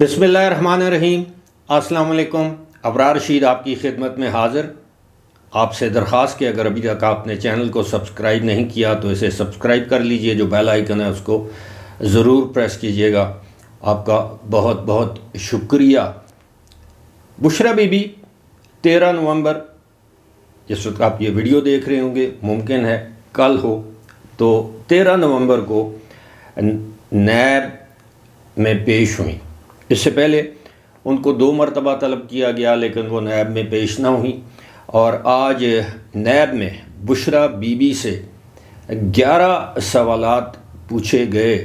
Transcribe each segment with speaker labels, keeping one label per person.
Speaker 1: बिस्मिल्लाहिर्रहमानिर्रहीम। अस्सलाम वालेकुम। अबरार रशीद आपकी खिदमत में हाज़िर। आपसे दरख्वास्त कि अगर अभी तक आपने चैनल को सब्सक्राइब नहीं किया तो इसे सब्सक्राइब कर लीजिए, जो बेल आइकन है उसको ज़रूर प्रेस कीजिएगा। आपका बहुत बहुत शुक्रिया। बुशरा बीबी 13 नवंबर, जिस वक्त आप ये वीडियो देख रहे होंगे, मुमकिन है कल हो, तो 13 नवंबर को नैब में पेश हुई। इससे पहले उनको 2 मरतबा तलब किया गया, लेकिन वो नैब में पेश ना हुई। और आज नैब में बुशरा बीबी से 11 सवालात पूछे गए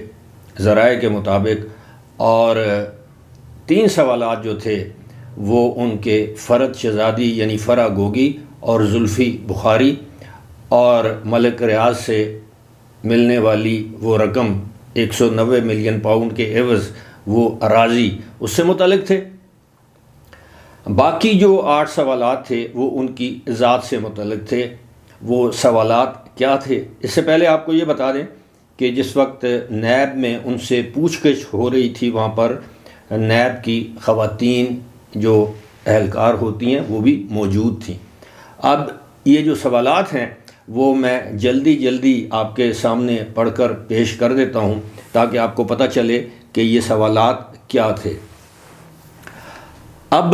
Speaker 1: ज़राए के मुताबिक, और 3 सवालात जो थे वो उनके फ़रद शहज़ादी यानी फ़रा गोगी और जुल्फ़ी बुखारी और मलिक रियाज से मिलने वाली वो रकम 190 मिलियन पाउंड के एवज़ वो अराज़ी, उससे मुतल्लिक़ थे। बाकी जो 8 सवालात थे वो उनकी ज़ात से मुतल्लिक़ थे। वो सवालात क्या थे? इससे पहले आपको ये बता दें कि जिस वक्त नैब में उनसे पूछगिछ हो रही थी, वहाँ पर नैब की ख़वातीन जो एहलकार होती हैं वो भी मौजूद थीं। अब ये जो सवालात हैं वो मैं जल्दी आपके सामने पढ़कर पेश कर देता हूँ, ताकि आपको पता चले कि ये सवालात क्या थे। अब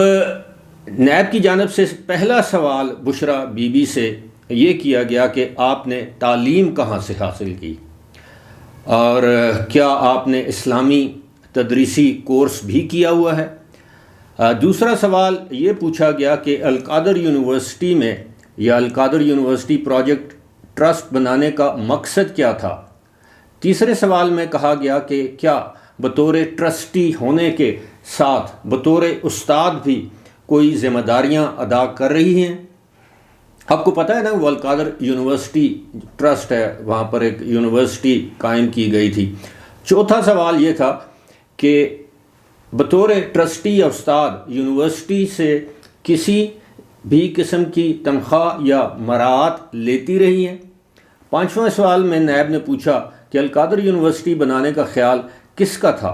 Speaker 1: नैब की जानिब से पहला सवाल बुशरा बीबी से ये किया गया कि आपने तालीम कहाँ से हासिल की और क्या आपने इस्लामी तदरीसी कोर्स भी किया हुआ है। दूसरा सवाल ये पूछा गया कि अल-कादर यूनिवर्सिटी में या अल-कादर यूनिवर्सिटी प्रोजेक्ट ट्रस्ट बनाने का मकसद क्या था। तीसरे सवाल में कहा गया कि क्या बतौर ट्रस्टी होने के साथ बतौर उस्ताद भी कोई ज़िम्मेदारियां अदा कर रही हैं। आपको पता है ना, वो अल-कादर यूनिवर्सिटी ट्रस्ट है, वहाँ पर एक यूनिवर्सिटी कायम की गई थी। चौथा सवाल ये था कि बतौर ट्रस्टी या उस्ताद यूनिवर्सिटी से किसी भी किस्म की तनख्वाह या मराआत लेती रही हैं। पाँचवें सवाल में नैब ने पूछा कि अल-कादर यूनिवर्सिटी बनाने का ख्याल किसका था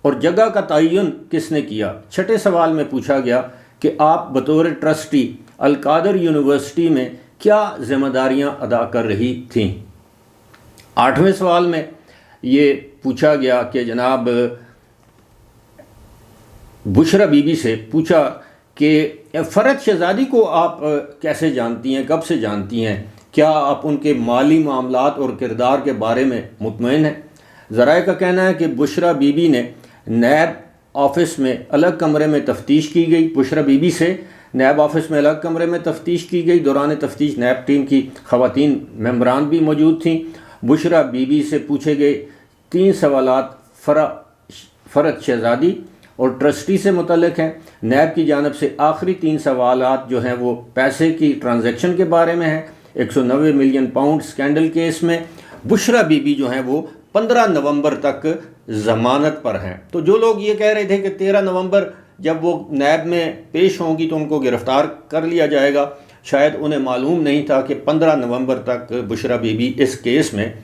Speaker 1: और जगह का तयन किसने किया। छठे सवाल में पूछा गया कि आप बतौर ट्रस्टी अल-कादर यूनिवर्सिटी में क्या ज़िम्मेदारियां अदा कर रही थीं। आठवें सवाल में ये पूछा गया कि जनाब बुशरा बीबी से पूछा कि फ़रद शहज़ादी को आप कैसे जानती हैं, कब से जानती हैं, क्या आप उनके माली मामलात और किरदार के बारे में मुतमईन हैं। ज़राए का कहना है कि बुशरा बीबी ने नैब ऑफ़िस में अलग कमरे में तफ्तीश की गई। बुशरा बीबी से नैब ऑफ़िस में अलग कमरे में तफ्तीश की गई। दौरान तफ्तीश नैब टीम की ख़वातीन मेंबरान भी मौजूद थीं। बुशरा बीबी से पूछे गए 3 सवालात फ़रद शहज़ादी और ट्रस्टी से मुतल्लिक़ हैं। नैब की जानिब से आखिरी 3 सवालात जो हैं वो पैसे की ट्रांजैक्शन के बारे में हैं। 190 मिलियन पाउंड स्कैंडल केस में बुशरा बीबी जो हैं वो 15 नवंबर तक ज़मानत पर हैं। तो जो लोग ये कह रहे थे कि 13 नवंबर जब वो नैब में पेश होंगी तो उनको गिरफ़्तार कर लिया जाएगा, शायद उन्हें मालूम नहीं था कि 15 नवंबर तक बुशरा बीबी इस केस में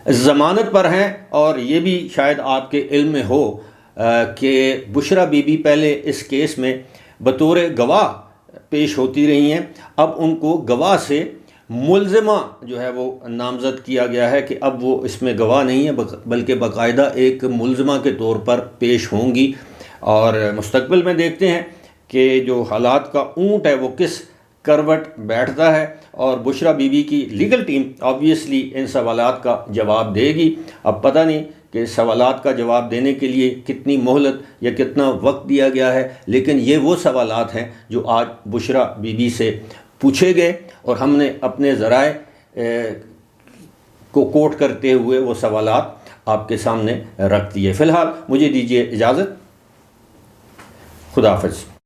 Speaker 1: ज़मानत पर हैं। और ये भी शायद आपके इल्म में हो कि बुशरा बीबी पहले इस केस में बतौर गवाह पेश होती रही हैं। अब उनको गवाह से मुल्ज़िमा जो है वो नामज़द किया गया है कि अब वो इसमें गवाह नहीं है बल्कि बाकायदा एक मुल्ज़िमा के तौर पर पेश होंगी। और मुस्तक़बिल में देखते हैं कि जो हालात का ऊँट है वो किस करवट बैठता है, और बुशरा बीबी की लीगल टीम ऑब्वियसली इन सवालात का जवाब देगी। अब पता नहीं कि सवालात का जवाब देने के लिए कितनी मोहलत या कितना वक्त दिया गया है, लेकिन ये वो सवालात हैं जो आज बुशरा बीबी से पूछे गए और हमने अपने ज़राए को कोट करते हुए वो सवालात आपके सामने रख दिए। फ़िलहाल मुझे दीजिए इजाज़त। खुदा हाफ़िज़।